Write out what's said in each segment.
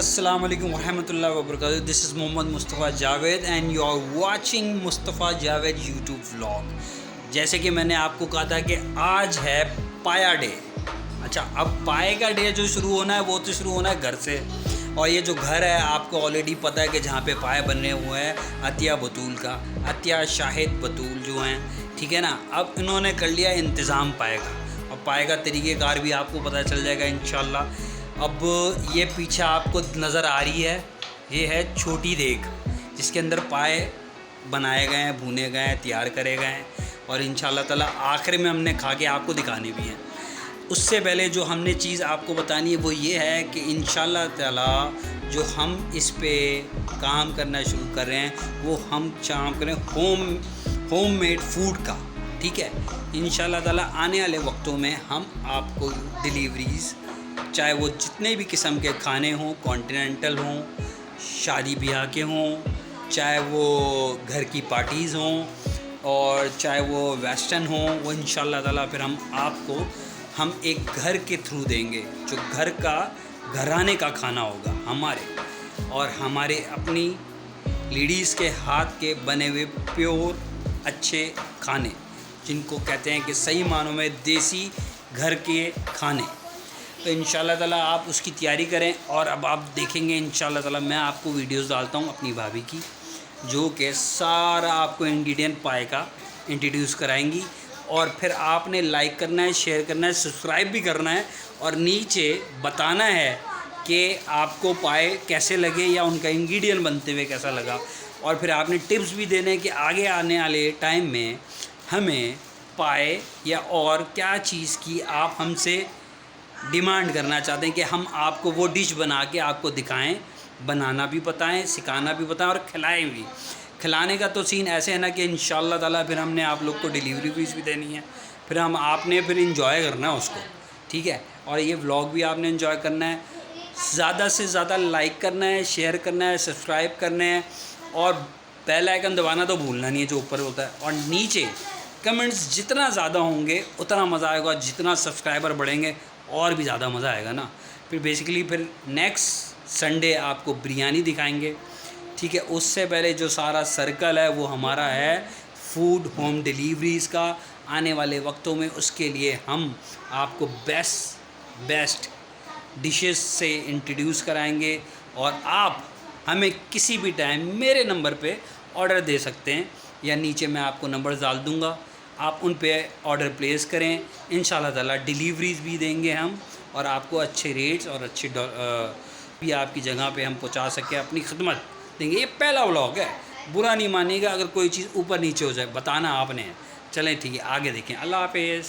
अस्सलाम वालेकुम रहमतुल्लाहि व बरकातहू। This is Mohammad Mustafa Javed and you are watching Mustafa Javed YouTube vlog. जैसे कि मैंने आपको कहा था कि आज है पाया डे। अच्छा, अब पाए का डे जो शुरू होना है वो तो शुरू होना है घर से। और ये जो घर है आपको ऑलरेडी पता है कि जहाँ पे पाए बनने हुए हैं अतिया बतूल का, अतिया शाहिद बतूल जो हैं, ठीक है ना। अब इन्होंने कर लिया इंतज़ाम पाए का, और पाए का तरीक़ेकार भी आपको पता चल जाएगा इंशाल्लाह। अब ये पीछे आपको नज़र आ रही है, ये है छोटी देग जिसके अंदर पाए बनाए गए हैं, भुने गए हैं, तैयार करे गए हैं, और इंशाल्लाह ताला आखिर में हमने खा के आपको दिखाने भी हैं। उससे पहले जो हमने चीज़ आपको बतानी है वो ये है कि इंशाल्लाह ताला जो हम इस पे काम करना शुरू कर रहे हैं वो हम काम करें होममेड फूड का, ठीक है। इंशाल्लाह ताला आने वाले वक्तों में हम आपको डिलीवरीज़, चाहे वो जितने भी किस्म के खाने हों, कॉन्टिनेंटल हों, शादी ब्याह के हों, चाहे वो घर की पार्टीज़ हों, और चाहे वो वेस्टर्न हों, वो इंशाल्लाह ताला फिर हम एक घर के थ्रू देंगे जो घर का घराने का खाना होगा हमारे, और हमारे अपनी लेडीज़ के हाथ के बने हुए प्योर अच्छे खाने, जिनको कहते हैं कि सही मानों में देसी घर के खाने। तो इंशाल्लाह ताला आप उसकी तैयारी करें। और अब आप देखेंगे इंशाल्लाह ताला मैं आपको वीडियोस डालता हूँ अपनी भाभी की, जो कि सारा आपको इंग्रेडिएंट पाए का इंट्रोड्यूस कराएंगी, और फिर आपने लाइक करना है, शेयर करना है, सब्सक्राइब भी करना है, और नीचे बताना है कि आपको पाए कैसे लगे या उनका इंग्रेडिएंट बनते हुए कैसा लगा। और फिर आपने टिप्स भी देने कि आगे आने वाले टाइम में हमें पाए या और क्या चीज़ की आप हमसे डिमांड करना चाहते हैं कि हम आपको वो डिश बना के आपको दिखाएं, बनाना भी बताएं, सिखाना भी बताएं, और खिलाएं भी। खिलाने का तो सीन ऐसे है ना कि इंशाल्लाह ताला फिर हमने आप लोग को डिलीवरी फीस भी देनी है, फिर आपने फिर इंजॉय करना है उसको, ठीक है। और ये व्लॉग भी आपने इंजॉय करना है, ज़्यादा से ज़्यादा लाइक करना है, शेयर करना है, सब्सक्राइब करना है, और बेल आइकन दबाना तो भूलना नहीं है जो ऊपर होता है। और नीचे कमेंट्स जितना ज़्यादा होंगे उतना मज़ा आएगा, जितना सब्सक्राइबर बढ़ेंगे और भी ज़्यादा मज़ा आएगा ना। फिर बेसिकली फिर नेक्स्ट संडे आपको बिरयानी दिखाएंगे, ठीक है। उससे पहले जो सारा सर्कल है वो हमारा है फूड होम डिलीवरीज़ का आने वाले वक्तों में। उसके लिए हम आपको बेस्ट डिशेस से इंट्रोड्यूस कराएंगे, और आप हमें किसी भी टाइम मेरे नंबर पे ऑर्डर दे सकते हैं, या नीचे मैं आपको नंबर डाल दूँगा, आप उन पे ऑर्डर प्लेस करें। इंशाल्लाह ताला डिलीवरीज़ भी देंगे हम, और आपको अच्छे रेट्स और अच्छे भी आपकी जगह पे हम पहुंचा सके, अपनी खिदमत देंगे। ये पहला व्लॉग है, बुरा नहीं मानिएगा अगर कोई चीज़ ऊपर नीचे हो जाए, बताना आपने है। चलें ठीक है, आगे देखें। अल्लाह हाफ़िज़।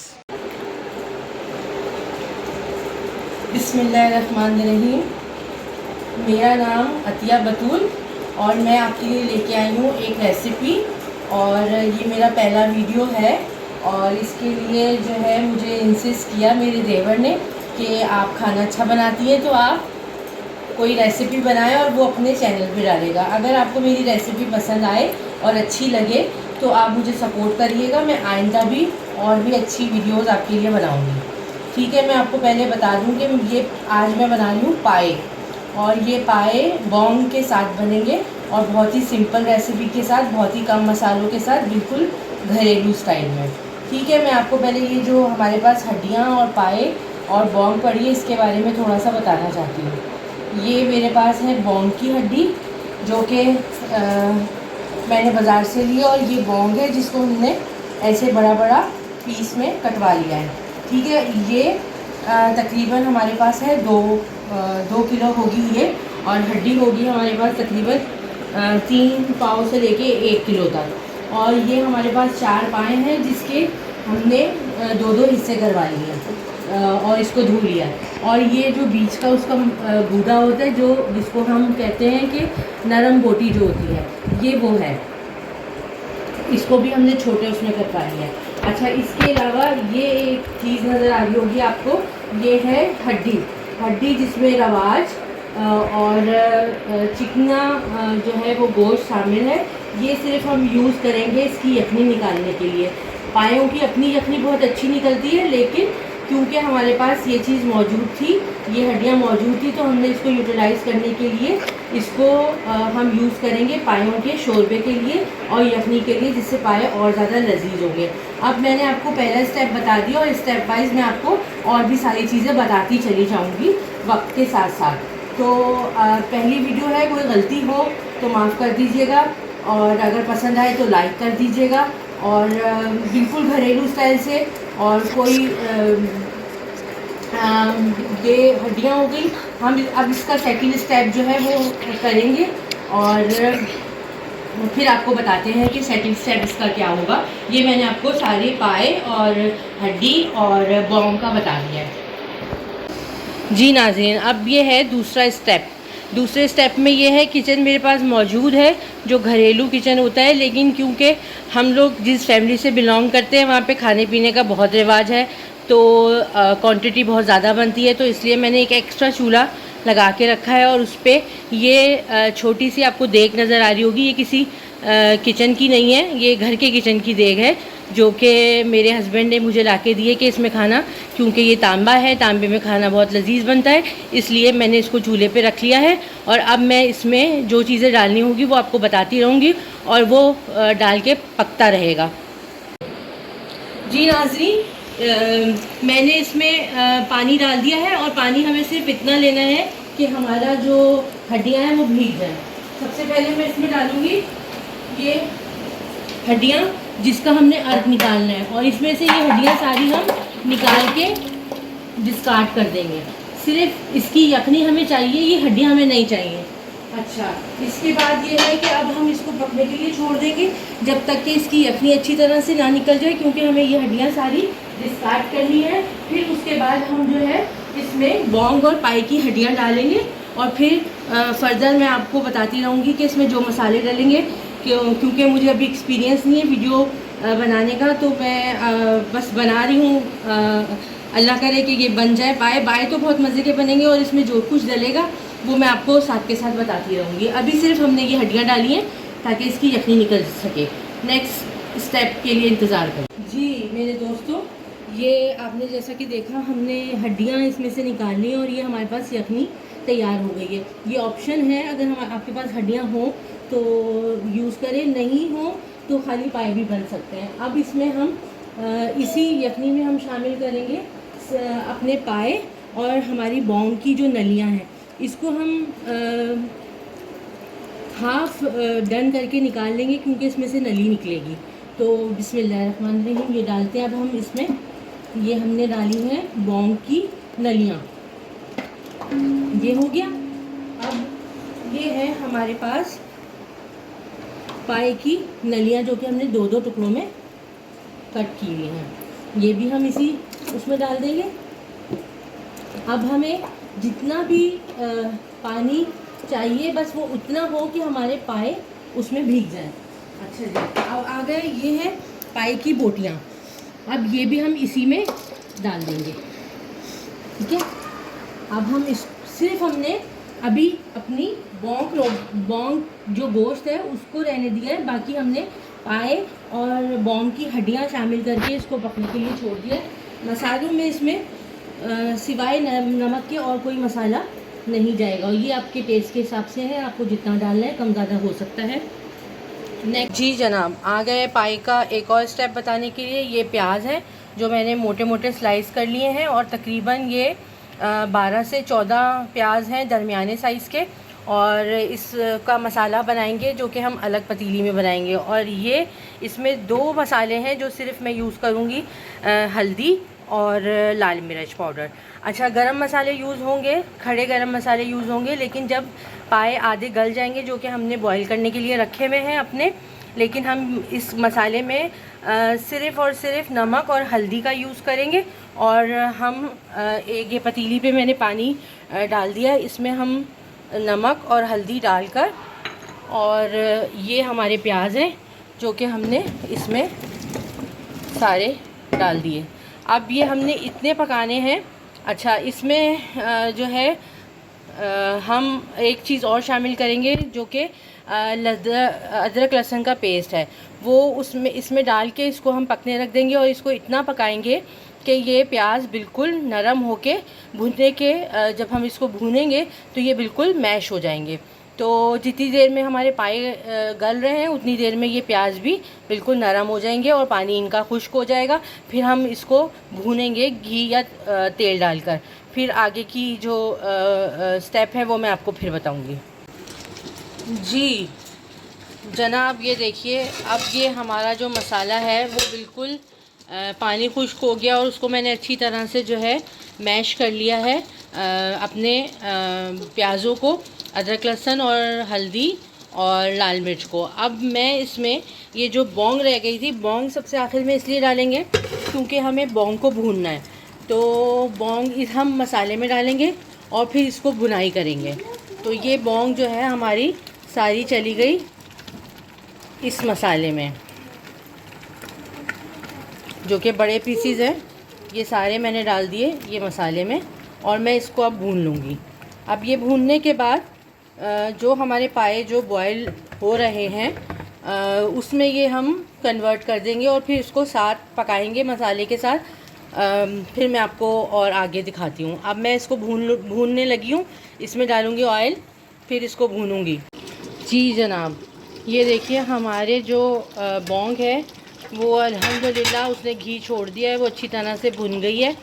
बिस्मिल्लाहिर्रहमानिर्रहीम। मेरा नाम अतिया बतूल, और मैं आपके लिए लेके आई हूँ एक रेसिपी, और ये मेरा पहला वीडियो है। और इसके लिए जो है मुझे इंसिस्ट किया मेरे देवर ने कि आप खाना अच्छा बनाती हैं तो आप कोई रेसिपी बनाएं और वो अपने चैनल पे डालेगा। अगर आपको मेरी रेसिपी पसंद आए और अच्छी लगे तो आप मुझे सपोर्ट करिएगा, मैं आइंदा भी और भी अच्छी वीडियोस आपके लिए बनाऊंगी, ठीक है। मैं आपको पहले बता दूं कि ये आज मैं बना रही हूँ पाए, और ये पाए बॉन्ग के साथ बनेंगे, और बहुत ही सिंपल रेसिपी के साथ, बहुत ही कम मसालों के साथ, बिल्कुल घरेलू स्टाइल में, ठीक है। मैं आपको पहले ये जो हमारे पास हड्डियाँ और पाए और बॉन्ग पड़ी है इसके बारे में थोड़ा सा बताना चाहती हूँ। ये मेरे पास है बॉन्ग की हड्डी, जो कि मैंने बाज़ार से ली, और ये बॉन्ग है जिसको हमने ऐसे बड़ा बड़ा पीस में कटवा लिया है, ठीक है। ये तकरीबन हमारे पास है 2 किलो होगी ये, और हड्डी होगी हमारे पास तकरीबन 3 पाव से लेके 1 किलो तक। और ये हमारे पास 4 पाए हैं जिसके हमने 2-2 हिस्से करवा लिए हैं, और इसको धो लिया है। और ये जो बीच का उसका गूदा होता है, जो जिसको हम कहते हैं कि नरम बोटी जो होती है, ये वो है, इसको भी हमने छोटे उसमें कटवा लिया है। अच्छा, इसके अलावा ये एक चीज़ नज़र आ रही होगी आपको, ये है हड्डी जिसमें रवाज और चिकना जो है वो गोश्त शामिल है। ये सिर्फ हम यूज़ करेंगे इसकी यखनी निकालने के लिए। पायों की अपनी यखनी बहुत अच्छी निकलती है, लेकिन क्योंकि हमारे पास ये चीज़ मौजूद थी, ये हड्डियाँ मौजूद थी, तो हमने इसको यूटिलाइज़ करने के लिए इसको हम यूज़ करेंगे पायों के शोरबे के लिए और यखनी के लिए, जिससे पाए और ज़्यादा लजीज होंगे। अब मैंने आपको पहला स्टेप बता दिया और स्टेप वाइज मैं आपको और भी सारी चीज़ें बताती चली जाऊँगी वक्त के साथ साथ। तो पहली वीडियो है, कोई गलती हो तो माफ़ कर दीजिएगा, और अगर पसंद आए तो लाइक कर दीजिएगा। और बिल्कुल घरेलू स्टाइल से, और कोई ये हड्डियाँ हो गई, हम अब इसका सेकंड स्टेप जो है वो करेंगे और फिर आपको बताते हैं कि सेकंड स्टेप इसका क्या होगा। ये मैंने आपको सारे पाए और हड्डी और बॉन्ग का बता दिया है। जी नाज़रीन, अब ये है दूसरा स्टेप। दूसरे स्टेप में ये है, किचन मेरे पास मौजूद है जो घरेलू किचन होता है, लेकिन क्योंकि हम लोग जिस फैमिली से बिलोंग करते हैं वहाँ पे खाने पीने का बहुत रिवाज है, तो क्वांटिटी बहुत ज़्यादा बनती है, तो इसलिए मैंने एक एक्स्ट्रा चूल्हा लगा के रखा है। और उस पर ये छोटी सी आपको देग नज़र आ रही होगी, ये किसी किचन की नहीं है, ये घर के किचन की देग है जो कि मेरे हस्बैंड ने मुझे लाके दिए कि इसमें खाना, क्योंकि ये तांबा है, तांबे में खाना बहुत लजीज बनता है, इसलिए मैंने इसको चूल्हे पे रख लिया है। और अब मैं इसमें जो चीज़ें डालनी होगी वो आपको बताती रहूँगी और वो डाल के पकता रहेगा। जी नाज़रीन, मैंने इसमें पानी डाल दिया है और पानी हमें सिर्फ इतना लेना है कि हमारा जो हड्डियाँ हैं वो भीग जाएँ। सबसे पहले मैं इसमें डालूँगी ये हड्डियाँ जिसका हमने अर्क निकालना है, और इसमें से ये हड्डियाँ सारी हम निकाल के डिस्कार्ड कर देंगे। सिर्फ इसकी यखनी हमें चाहिए, ये हड्डियाँ हमें नहीं चाहिए। अच्छा, इसके बाद ये है कि अब हम इसको पकने के लिए छोड़ देंगे जब तक कि इसकी यखनी अच्छी तरह से ना निकल जाए, क्योंकि हमें ये हड्डियाँ सारी डिस्कार्ड करनी है। फिर उसके बाद हम जो है इसमें बॉन्ग और पाई की हड्डियाँ डालेंगे, और फिर फर्दर मैं आपको बताती रहूँगी कि इसमें जो मसाले डालेंगे, क्योंकि मुझे अभी एक्सपीरियंस नहीं है वीडियो बनाने का, तो मैं बस बना रही हूँ। अल्लाह करे कि ये बन जाए। पाए तो बहुत मज़े के बनेंगे, और इसमें जो कुछ डलेगा वो मैं आपको साथ के साथ बताती रहूँगी। अभी सिर्फ हमने ये हड्डियाँ डाली हैं ताकि इसकी यखनी निकल सके। नेक्स्ट स्टेप के लिए इंतज़ार करें। जी मेरे दोस्तों, ये आपने जैसा कि देखा, हमने हड्डियाँ इसमें से निकाल ली और ये हमारे पास यखनी तैयार हो गई है। ये ऑप्शन है, अगर हम आपके पास हड्डियाँ हों तो यूज़ करें, नहीं हो तो खाली पाए भी बन सकते हैं। अब इसमें हम इसी यखनी में हम शामिल करेंगे अपने पाए और हमारी बॉन्ग की जो नलियाँ हैं, इसको हम हाफ डन करके निकाल लेंगे, क्योंकि इसमें से नली निकलेगी। तो बिस्मिल्लाहिर्रहमानिर्रहीम ये डालते हैं अब हम इसमें। ये हमने डाली है बॉन्ग की नलियाँ, ये हो गया। अब ये है हमारे पास पाए की नलियाँ, जो कि हमने दो दो टुकड़ों में कट की हुई हैं, ये भी हम इसी उसमें डाल देंगे। अब हमें जितना भी पानी चाहिए बस वो उतना हो कि हमारे पाए उसमें भीग जाएं। अच्छा जी, अब आ गए ये है पाए की बोटियाँ। अब ये भी हम इसी में डाल देंगे, ठीक है। अब हम इस सिर्फ हमने अभी अपनी बॉन्ग जो गोश्त है उसको रहने दिया है, बाकी हमने पाए और बॉन्ग की हड्डियाँ शामिल करके इसको पकने के लिए छोड़ दिया है। मसालों में इसमें सिवाय नमक के और कोई मसाला नहीं जाएगा, और ये आपके टेस्ट के हिसाब से है, आपको जितना डालना है कम ज़्यादा हो सकता है। नेक्स्ट जी जनाब, आ गए पाई का एक और स्टेप बताने के लिए। ये प्याज है जो मैंने मोटे मोटे स्लाइस कर लिए हैं, और तकरीबन ये 12 से 14 प्याज हैं दरमियाने साइज़ के, और इसका मसाला बनाएंगे जो कि हम अलग पतीली में बनाएंगे। और ये इसमें 2 मसाले हैं जो सिर्फ मैं यूज़ करूँगी, हल्दी और लाल मिर्च पाउडर। अच्छा, गरम मसाले यूज़ होंगे, खड़े गरम मसाले यूज़ होंगे, लेकिन जब पाए आधे गल जाएंगे, जो कि हमने बॉईल करने के लिए रखे हुए हैं अपने, लेकिन हम इस मसाले में सिर्फ़ और सिर्फ नमक और हल्दी का यूज़ करेंगे। और हम एक ये पतीली पे मैंने पानी डाल दिया, इसमें हम नमक और हल्दी डालकर, और ये हमारे प्याज हैं जो कि हमने इसमें सारे डाल दिए। अब ये हमने इतने पकाने हैं। अच्छा, इसमें जो है हम एक चीज़ और शामिल करेंगे जो कि अदरक लहसुन का पेस्ट है, वो इसमें डाल के इसको हम पकने रख देंगे, और इसको इतना पकाएंगे कि ये प्याज बिल्कुल नरम होके भुनने के जब हम इसको भूनेंगे तो ये बिल्कुल मैश हो जाएंगे। तो जितनी देर में हमारे पाए गल रहे हैं उतनी देर में ये प्याज भी बिल्कुल नरम हो जाएंगे और पानी इनका खुश्क हो जाएगा। फिर हम इसको भूनेंगे घी या तेल डालकर। फिर आगे की जो स्टेप है वो मैं आपको फिर बताऊंगी। जी जनाब, ये देखिए अब ये हमारा जो मसाला है वो बिल्कुल पानी खुश्क हो गया और उसको मैंने अच्छी तरह से जो है मैश कर लिया है अपने प्याज़ों को, अदरक लहसुन और हल्दी और लाल मिर्च को। अब मैं इसमें ये जो बौंग रह गई थी, बौंग सबसे आखिर में इसलिए डालेंगे क्योंकि हमें बौंग को भूनना है। तो बौंग इस हम मसाले में डालेंगे और फिर इसको भुनाई करेंगे। तो ये बौंग जो है हमारी सारी चली गई इस मसाले में, जो कि बड़े पीसीज हैं, ये सारे मैंने डाल दिए ये मसाले में और मैं इसको अब भून लूँगी। अब ये भूनने के बाद जो हमारे पाए जो बॉयल हो रहे हैं उसमें ये हम कन्वर्ट कर देंगे और फिर इसको साथ पकाएंगे मसाले के साथ। फिर मैं आपको और आगे दिखाती हूँ। अब मैं इसको भूनने लगी हूँ, इसमें डालूँगी ऑयल, फिर इसको भूनूँगी। जी जनाब, ये देखिए हमारे जो बौंग है वो अल्हम्दुलिल्लाह उसने घी छोड़ दिया है, वो अच्छी तरह से भुन गई है।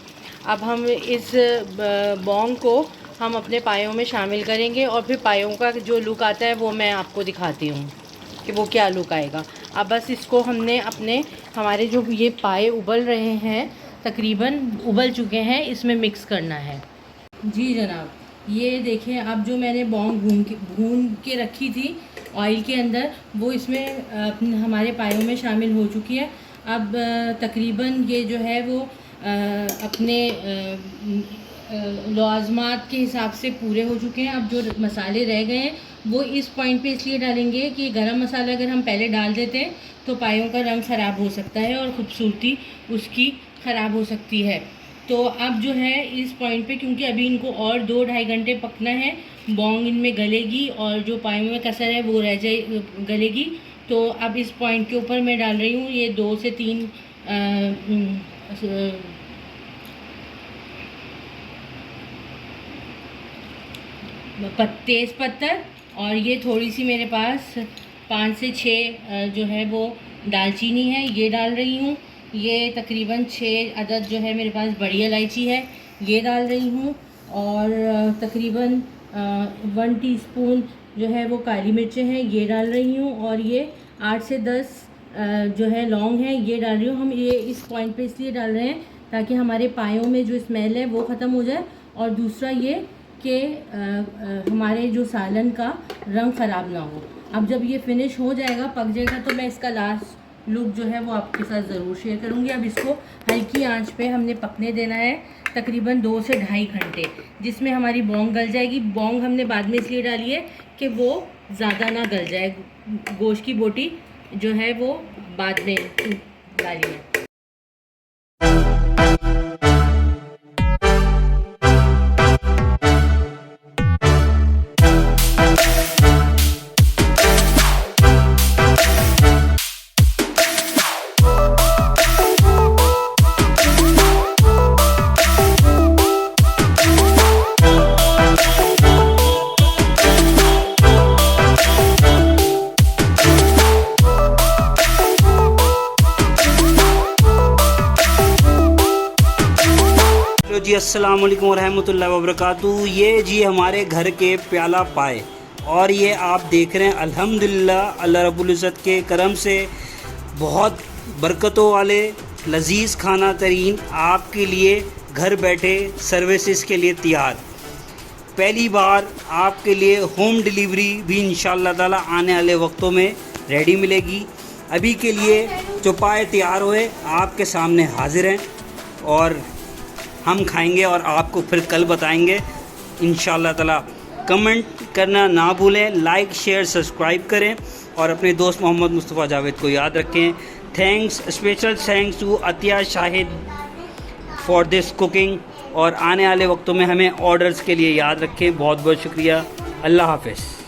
अब हम इस बौंग को हम अपने पायों में शामिल करेंगे और फिर पायों का जो लुक आता है वो मैं आपको दिखाती हूँ कि वो क्या लुक आएगा। अब बस इसको हमने हमारे जो ये पाए उबल रहे हैं, तकरीबन उबल चुके हैं, इसमें मिक्स करना है। जी जनाब, ये देखिए अब जो मैंने बौंग भून के रखी थी ऑयल के अंदर, वो इसमें हमारे पायों में शामिल हो चुकी है। अब तकरीबन ये जो है वो अपने लवाज़मात के हिसाब से पूरे हो चुके हैं। अब जो मसाले रह गए हैं वो इस पॉइंट पे इसलिए डालेंगे कि गरम मसाला अगर हम पहले डाल देते हैं तो पायों का रंग ख़राब हो सकता है और ख़ूबसूरती उसकी ख़राब हो सकती है। तो अब जो है इस पॉइंट पे, क्योंकि अभी इनको और 2-2.5 घंटे पकना है, बौंग इनमें गलेगी और जो पायों में कसर है वो रह जाए गलेगी। तो अब इस पॉइंट के ऊपर मैं डाल रही हूँ ये 2 से 3 तेज़ पत्तर और ये थोड़ी सी मेरे पास 5 से 6 जो है वो दालचीनी है, ये डाल रही हूँ। ये तकरीबन 6 अदद जो है मेरे पास बड़ी इलायची है, ये डाल रही हूँ। और तकरीबन 1 टीस्पून जो है वो काली मिर्चें हैं, ये डाल रही हूँ। और ये 8 से 10 जो है लौंग है, ये डाल रही हूँ। हम ये इस पॉइंट पे इसलिए डाल रहे हैं ताकि हमारे पायों में जो स्मेल है वो ख़त्म हो जाए, और दूसरा ये कि हमारे जो सालन का रंग ख़राब ना हो। अब जब ये फिनिश हो जाएगा, पक जाएगा, तो मैं इसका लास्ट लुक जो है वो आपके साथ ज़रूर शेयर करूँगी। अब इसको हल्की आंच पे हमने पकने देना है तकरीबन 2 से 2.5 घंटे, जिसमें हमारी बौंग गल जाएगी। बौंग हमने बाद में इसलिए डाली है कि वो ज़्यादा ना गल जाए, गोश्त की बोटी जो है वो बाद में डाली है। जी अस्सलाम वालेकुम रहमतुल्लाहि व बरकातुहू। ये जी हमारे घर के प्याला पाए, और ये आप देख रहे हैं अल्हम्दुलिल्लाह अल्लाह रब्बुल इज़्ज़त के करम से बहुत बरकतों वाले लजीज़ खाना तरीन आपके लिए घर बैठे सर्विसेज के लिए तैयार। पहली बार आपके लिए होम डिलीवरी भी इंशाअल्लाह ताला आने वाले वक्तों में रेडी मिलेगी। अभी के लिए जो पाए तैयार हुए आपके सामने हाजिर हैं और हम खाएंगे और आपको फिर कल बताएंगे इंशाअल्लाह ताला। कमेंट करना ना भूलें, लाइक शेयर सब्सक्राइब करें और अपने दोस्त मोहम्मद मुस्तफ़ा जावेद को याद रखें। Thanks, special thanks to Atiya Shahid for this cooking. और आने वाले वक्तों में हमें ऑर्डर्स के लिए याद रखें। बहुत बहुत शुक्रिया। अल्लाह हाफ़िज़।